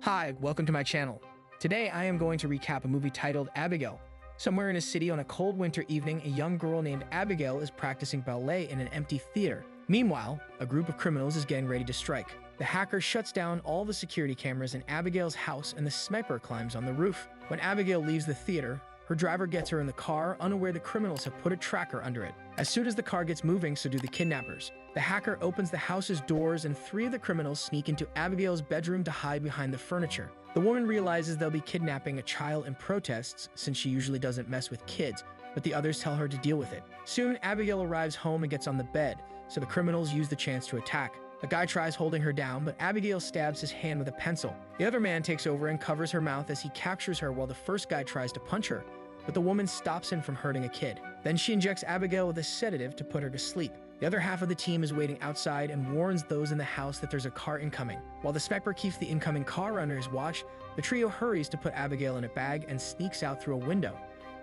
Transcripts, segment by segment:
Hi, welcome to my channel. Today I am going to recap a movie titled Abigail. Somewhere in a city on a cold winter evening, a young girl named Abigail is practicing ballet in an empty theater. Meanwhile, a group of criminals is getting ready to strike. The hacker shuts down all the security cameras in Abigail's house and the sniper climbs on the roof. When Abigail leaves the theater, her driver gets her in the car, unaware the criminals have put a tracker under it. As soon as the car gets moving, so do the kidnappers. The hacker opens the house's doors and three of the criminals sneak into Abigail's bedroom to hide behind the furniture. The woman realizes they'll be kidnapping a child and protests since she usually doesn't mess with kids, but the others tell her to deal with it. Soon, Abigail arrives home and gets on the bed, so the criminals use the chance to attack. A guy tries holding her down, but Abigail stabs his hand with a pencil. The other man takes over and covers her mouth as he captures her while the first guy tries to punch her, but the woman stops him from hurting a kid. Then she injects Abigail with a sedative to put her to sleep. The other half of the team is waiting outside and warns those in the house that there's a car incoming. While the sniper keeps the incoming car under his watch, the trio hurries to put Abigail in a bag and sneaks out through a window.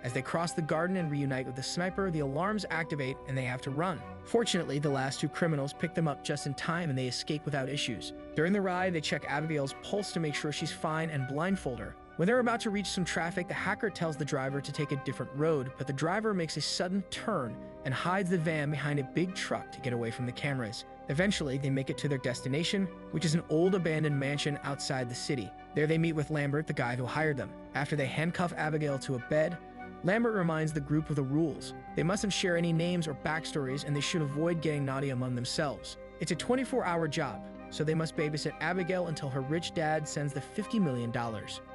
As they cross the garden and reunite with the sniper, the alarms activate and they have to run. Fortunately, the last two criminals pick them up just in time and they escape without issues. During the ride, they check Abigail's pulse to make sure she's fine and blindfold her. When they're about to reach some traffic, the hacker tells the driver to take a different road, but the driver makes a sudden turn and hides the van behind a big truck to get away from the cameras. Eventually, they make it to their destination, which is an old abandoned mansion outside the city. There they meet with Lambert, the guy who hired them. After they handcuff Abigail to a bed, Lambert reminds the group of the rules. They mustn't share any names or backstories, and they should avoid getting naughty among themselves. It's a 24-hour job, so they must babysit Abigail until her rich dad sends the $50 million.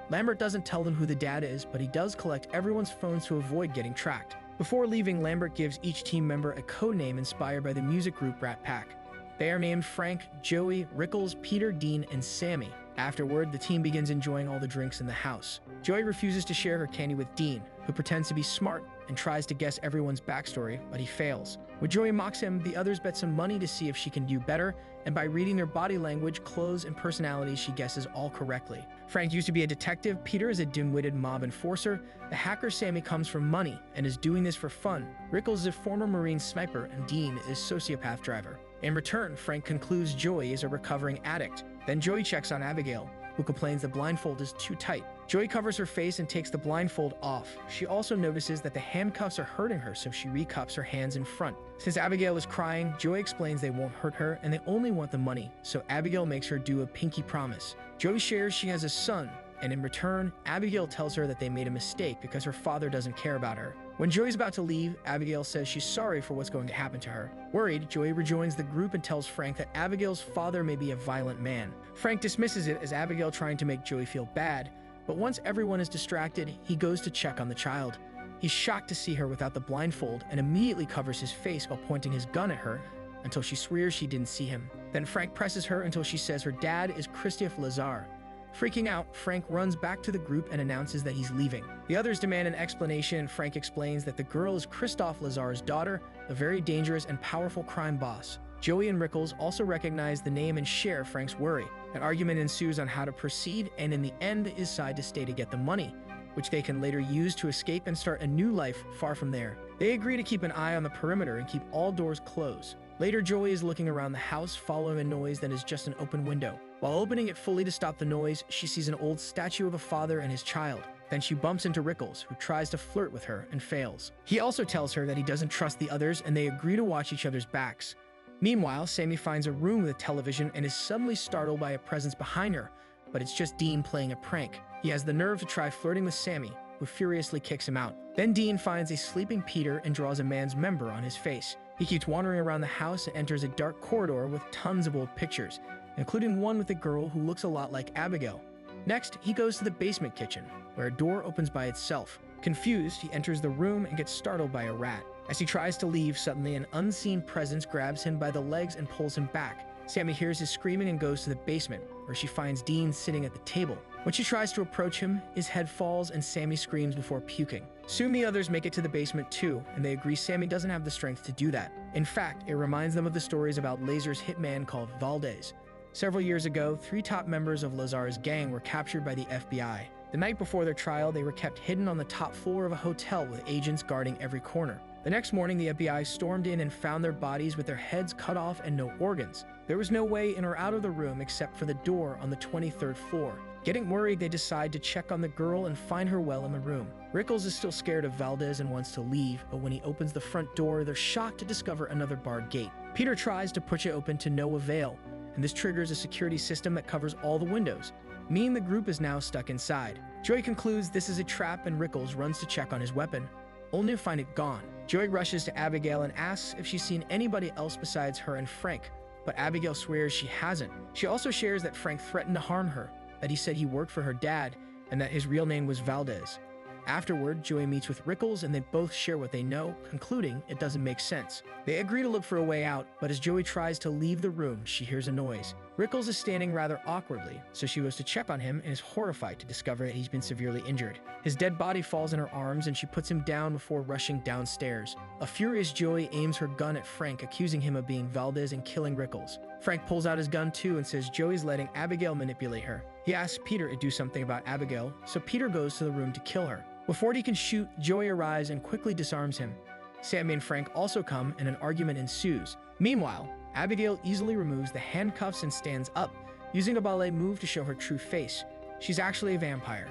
Lambert doesn't tell them who the dad is, but he does collect everyone's phones to avoid getting tracked. Before leaving, Lambert gives each team member a code name inspired by the music group Rat Pack. They are named Frank, Joey, Rickles, Peter, Dean, and Sammy. Afterward, the team begins enjoying all the drinks in the house. Joey refuses to share her candy with Dean, who pretends to be smart and tries to guess everyone's backstory, but he fails. When Joey mocks him, the others bet some money to see if she can do better, and by reading their body language, clothes, and personalities, she guesses all correctly. Frank used to be a detective, Peter is a dim-witted mob enforcer, the hacker Sammy comes from money and is doing this for fun, Rickles is a former Marine sniper, and Dean is sociopath driver. In return, Frank concludes Joey is a recovering addict. Then Joey checks on Abigail, who complains the blindfold is too tight. Joey covers her face and takes the blindfold off. She also notices that the handcuffs are hurting her, so she recups her hands in front. Since Abigail is crying, Joey explains they won't hurt her and they only want the money, so Abigail makes her do a pinky promise. Joey shares she has a son, and in return, Abigail tells her that they made a mistake because her father doesn't care about her. When Joey's about to leave, Abigail says she's sorry for what's going to happen to her. Worried, Joey rejoins the group and tells Frank that Abigail's father may be a violent man. Frank dismisses it as Abigail trying to make Joey feel bad, but once everyone is distracted, he goes to check on the child. He's shocked to see her without the blindfold and immediately covers his face while pointing his gun at her until she swears she didn't see him. Then Frank presses her until she says her dad is Christophe Lazar. Freaking out, Frank runs back to the group and announces that he's leaving. The others demand an explanation, and Frank explains that the girl is Christophe Lazar's daughter, a very dangerous and powerful crime boss. Joey and Rickles also recognize the name and share Frank's worry. An argument ensues on how to proceed, and in the end, they decide to stay to get the money, which they can later use to escape and start a new life far from there. They agree to keep an eye on the perimeter and keep all doors closed. Later, Joey is looking around the house, following a noise that is just an open window. While opening it fully to stop the noise, she sees an old statue of a father and his child. Then she bumps into Rickles, who tries to flirt with her and fails. He also tells her that he doesn't trust the others and they agree to watch each other's backs. Meanwhile, Sammy finds a room with a television and is suddenly startled by a presence behind her, but it's just Dean playing a prank. He has the nerve to try flirting with Sammy, who furiously kicks him out. Then Dean finds a sleeping Peter and draws a man's member on his face. He keeps wandering around the house and enters a dark corridor with tons of old pictures, including one with a girl who looks a lot like Abigail. Next, he goes to the basement kitchen, where a door opens by itself. Confused, he enters the room and gets startled by a rat. As he tries to leave, suddenly an unseen presence grabs him by the legs and pulls him back. Sammy hears his screaming and goes to the basement, where she finds Dean sitting at the table. When she tries to approach him, his head falls and Sammy screams before puking. Soon the others make it to the basement too, and they agree Sammy doesn't have the strength to do that. In fact, it reminds them of the stories about Lazar's hitman called Valdez. Several years ago, 3 top members of Lazar's gang were captured by the FBI. The night before their trial, they were kept hidden on the top floor of a hotel with agents guarding every corner. The next morning, the FBI stormed in and found their bodies with their heads cut off and no organs. There was no way in or out of the room except for the door on the 23rd floor. Getting worried, they decide to check on the girl and find her well in the room. Rickles is still scared of Valdez and wants to leave, but when he opens the front door, they're shocked to discover another barred gate. Peter tries to push it open to no avail, and this triggers a security system that covers all the windows, meaning the group is now stuck inside. Joey concludes this is a trap and Rickles runs to check on his weapon, only to find it gone. Joey rushes to Abigail and asks if she's seen anybody else besides her and Frank, but Abigail swears she hasn't. She also shares that Frank threatened to harm her, that he said he worked for her dad, and that his real name was Valdez. Afterward, Joey meets with Rickles and they both share what they know, concluding it doesn't make sense. They agree to look for a way out, but as Joey tries to leave the room, she hears a noise. Rickles is standing rather awkwardly, so she goes to check on him and is horrified to discover that he's been severely injured. His dead body falls in her arms and she puts him down before rushing downstairs. A furious Joey aims her gun at Frank, accusing him of being Valdez and killing Rickles. Frank pulls out his gun too and says Joey's letting Abigail manipulate her. He asks Peter to do something about Abigail, so Peter goes to the room to kill her. Before he can shoot, Joey arrives and quickly disarms him. Sammy and Frank also come and an argument ensues. Meanwhile, Abigail easily removes the handcuffs and stands up, using a ballet move to show her true face. She's actually a vampire.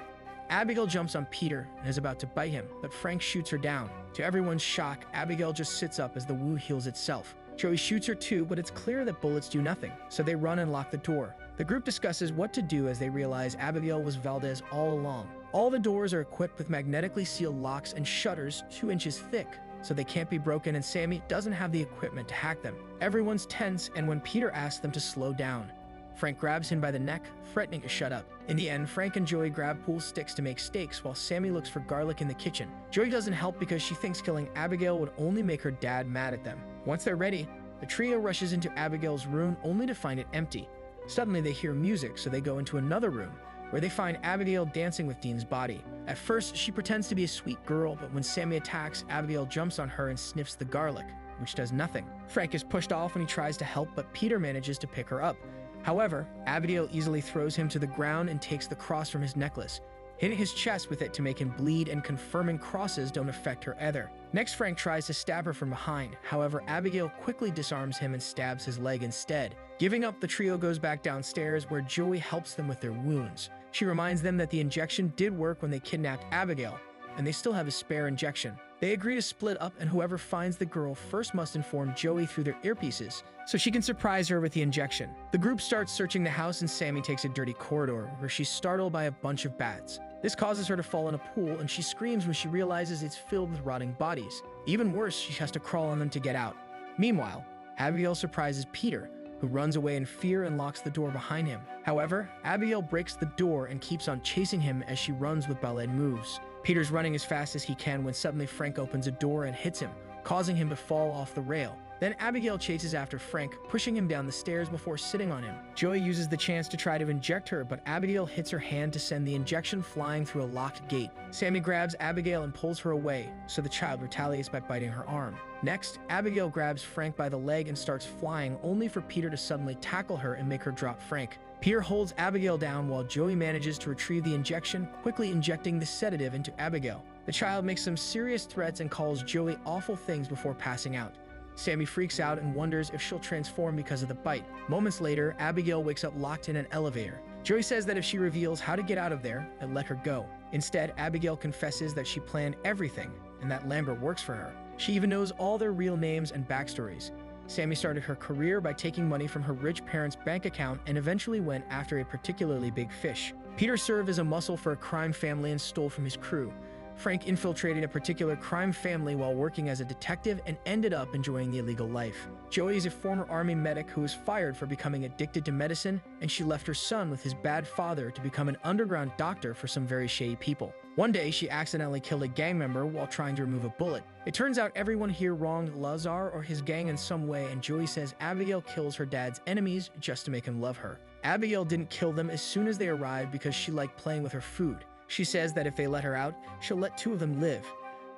Abigail jumps on Peter and is about to bite him, but Frank shoots her down. To everyone's shock, Abigail just sits up as the wound heals itself. Joey shoots her too, but it's clear that bullets do nothing, so they run and lock the door. The group discusses what to do as they realize Abigail was Valdez all along. All the doors are equipped with magnetically sealed locks and shutters 2 inches thick, so they can't be broken, and Sammy doesn't have the equipment to hack them. Everyone's tense, and when Peter asks them to slow down, Frank grabs him by the neck, threatening to shut up. In the end, Frank and Joey grab pool sticks to make steaks while Sammy looks for garlic in the kitchen. Joey doesn't help because she thinks killing Abigail would only make her dad mad at them. Once they're ready, the trio rushes into Abigail's room only to find it empty. Suddenly they hear music, so they go into another room, where they find Abigail dancing with Dean's body. At first, she pretends to be a sweet girl, but when Sammy attacks, Abigail jumps on her and sniffs the garlic, which does nothing. Frank is pushed off when he tries to help, but Peter manages to pick her up. However, Abigail easily throws him to the ground and takes the cross from his necklace, hitting his chest with it to make him bleed and confirming crosses don't affect her either. Next, Frank tries to stab her from behind. However, Abigail quickly disarms him and stabs his leg instead. Giving up, the trio goes back downstairs where Joey helps them with their wounds. She reminds them that the injection did work when they kidnapped Abigail, and they still have a spare injection. They agree to split up, and whoever finds the girl first must inform Joey through their earpieces, so she can surprise her with the injection. The group starts searching the house, and Sammy takes a dirty corridor, where she's startled by a bunch of bats. This causes her to fall in a pool, and she screams when she realizes it's filled with rotting bodies. Even worse, she has to crawl on them to get out. Meanwhile, Abigail surprises Peter, who runs away in fear and locks the door behind him. However, Abigail breaks the door and keeps on chasing him as she runs with ballet moves. Peter's running as fast as he can when suddenly Frank opens a door and hits him, causing him to fall off the rail. Then Abigail chases after Frank, pushing him down the stairs before sitting on him. Joey uses the chance to try to inject her, but Abigail hits her hand to send the injection flying through a locked gate. Sammy grabs Abigail and pulls her away, so the child retaliates by biting her arm. Next, Abigail grabs Frank by the leg and starts flying, only for Peter to suddenly tackle her and make her drop Frank. Peter holds Abigail down while Joey manages to retrieve the injection, quickly injecting the sedative into Abigail. The child makes some serious threats and calls Joey awful things before passing out. Sammy freaks out and wonders if she'll transform because of the bite. Moments later, Abigail wakes up locked in an elevator. Joey says that if she reveals how to get out of there, and let her go. Instead, Abigail confesses that she planned everything and that Lambert works for her. She even knows all their real names and backstories. Sammy started her career by taking money from her rich parents' bank account and eventually went after a particularly big fish. Peter served as a muscle for a crime family and stole from his crew. Frank infiltrated a particular crime family while working as a detective and ended up enjoying the illegal life. Joey is a former army medic who was fired for becoming addicted to medicine, and she left her son with his bad father to become an underground doctor for some very shady people. One day, she accidentally killed a gang member while trying to remove a bullet. It turns out everyone here wronged Lazar or his gang in some way, and Joey says Abigail kills her dad's enemies just to make him love her. Abigail didn't kill them as soon as they arrived because she liked playing with her food. She says that if they let her out, she'll let 2 of them live.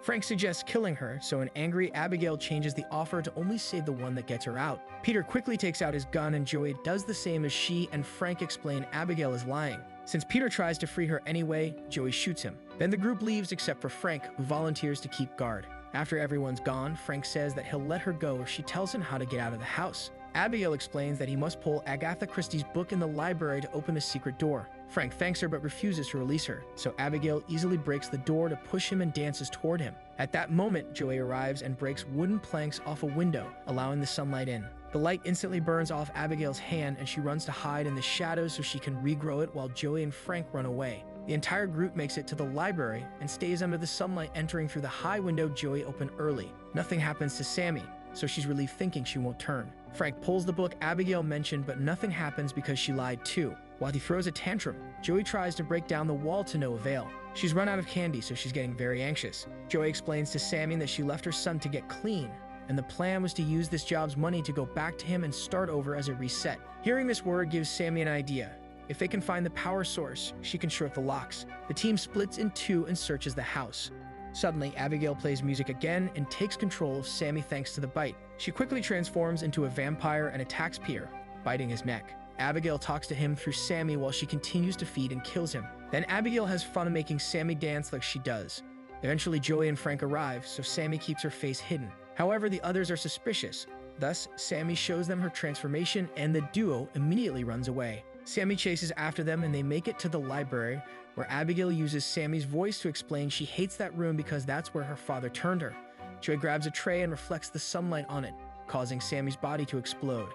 Frank suggests killing her, so an angry Abigail changes the offer to only save the one that gets her out. Peter quickly takes out his gun and Joey does the same as she and Frank explain Abigail is lying. Since Peter tries to free her anyway, Joey shoots him. Then the group leaves except for Frank, who volunteers to keep guard. After everyone's gone, Frank says that he'll let her go if she tells him how to get out of the house. Abigail explains that he must pull Agatha Christie's book in the library to open a secret door. Frank thanks her but refuses to release her, so Abigail easily breaks the door to push him and dances toward him. At that moment, Joey arrives and breaks wooden planks off a window, allowing the sunlight in. The light instantly burns off Abigail's hand and she runs to hide in the shadows so she can regrow it while Joey and Frank run away. The entire group makes it to the library and stays under the sunlight, entering through the high window Joey opened early. Nothing happens to Sammy, so she's relieved thinking she won't turn. Frank pulls the book Abigail mentioned, but nothing happens because she lied too. While he throws a tantrum, Joey tries to break down the wall to no avail. She's run out of candy, so she's getting very anxious. Joey explains to Sammy that she left her son to get clean, and the plan was to use this job's money to go back to him and start over as a reset. Hearing this word gives Sammy an idea. If they can find the power source, she can short the locks. The team splits in two and searches the house. Suddenly, Abigail plays music again and takes control of Sammy thanks to the bite. She quickly transforms into a vampire and attacks Pierre, biting his neck. Abigail talks to him through Sammy while she continues to feed and kills him. Then Abigail has fun making Sammy dance like she does. Eventually, Joey and Frank arrive, so Sammy keeps her face hidden. However, the others are suspicious. Thus, Sammy shows them her transformation and the duo immediately runs away. Sammy chases after them and they make it to the library, where Abigail uses Sammy's voice to explain she hates that room because that's where her father turned her. Joey grabs a tray and reflects the sunlight on it, causing Sammy's body to explode.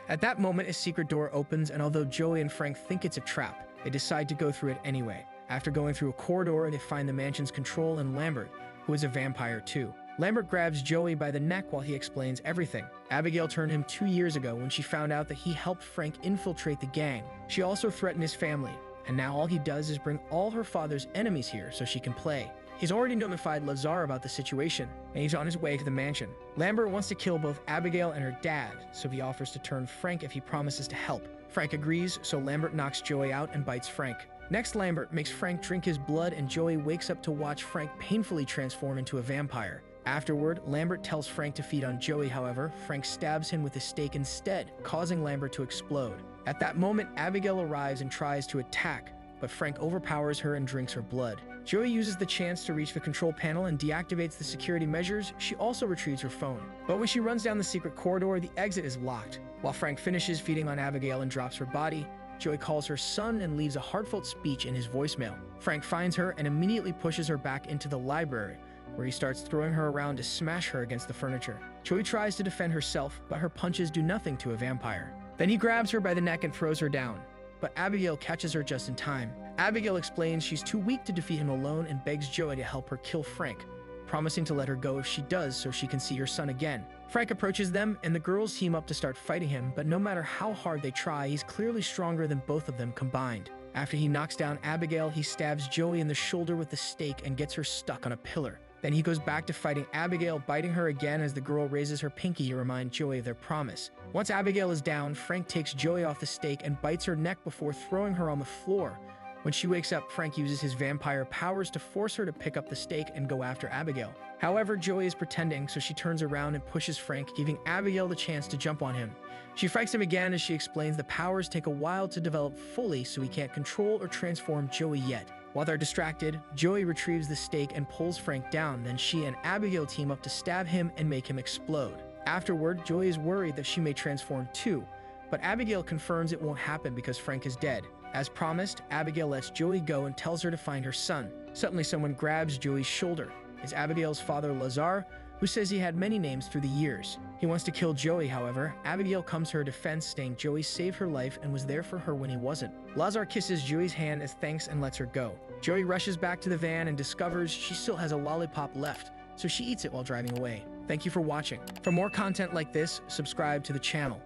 At that moment, a secret door opens, and although Joey and Frank think it's a trap, they decide to go through it anyway. After going through a corridor, they find the mansion's control and Lambert, who is a vampire too. Lambert grabs Joey by the neck while he explains everything. Abigail turned him 2 years ago when she found out that he helped Frank infiltrate the gang. She also threatened his family, and now all he does is bring all her father's enemies here so she can play. He's already notified Lazar about the situation, and he's on his way to the mansion. Lambert wants to kill both Abigail and her dad, so he offers to turn Frank if he promises to help. Frank agrees, so Lambert knocks Joey out and bites Frank. Next, Lambert makes Frank drink his blood, and Joey wakes up to watch Frank painfully transform into a vampire. Afterward, Lambert tells Frank to feed on Joey. However, Frank stabs him with a stake instead, causing Lambert to explode. At that moment, Abigail arrives and tries to attack, but Frank overpowers her and drinks her blood. Joey uses the chance to reach the control panel and deactivates the security measures. She also retrieves her phone. But when she runs down the secret corridor, the exit is locked. While Frank finishes feeding on Abigail and drops her body, Joey calls her son and leaves a heartfelt speech in his voicemail. Frank finds her and immediately pushes her back into the library, where he starts throwing her around to smash her against the furniture. Joey tries to defend herself, but her punches do nothing to a vampire. Then he grabs her by the neck and throws her down, but Abigail catches her just in time. Abigail explains she's too weak to defeat him alone and begs Joey to help her kill Frank, promising to let her go if she does so she can see her son again. Frank approaches them and the girls team up to start fighting him, but no matter how hard they try, he's clearly stronger than both of them combined. After he knocks down Abigail, he stabs Joey in the shoulder with the stake and gets her stuck on a pillar. Then he goes back to fighting Abigail, biting her again as the girl raises her pinky to remind Joey of their promise. Once Abigail is down, Frank takes Joey off the stake and bites her neck before throwing her on the floor. When she wakes up, Frank uses his vampire powers to force her to pick up the stake and go after Abigail. However, Joey is pretending, so she turns around and pushes Frank, giving Abigail the chance to jump on him. She fights him again as she explains the powers take a while to develop fully, so he can't control or transform Joey yet. While they're distracted, Joey retrieves the stake and pulls Frank down. Then she and Abigail team up to stab him and make him explode. Afterward, Joey is worried that she may transform too, but Abigail confirms it won't happen because Frank is dead. As promised, Abigail lets Joey go and tells her to find her son. Suddenly, someone grabs Joey's shoulder. It's Abigail's father, Lazar, who says he had many names through the years. He wants to kill Joey, however. Abigail comes to her defense, saying Joey saved her life and was there for her when he wasn't. Lazar kisses Joey's hand as thanks and lets her go. Joey rushes back to the van and discovers she still has a lollipop left, so she eats it while driving away. Thank you for watching. For more content like this, subscribe to the channel.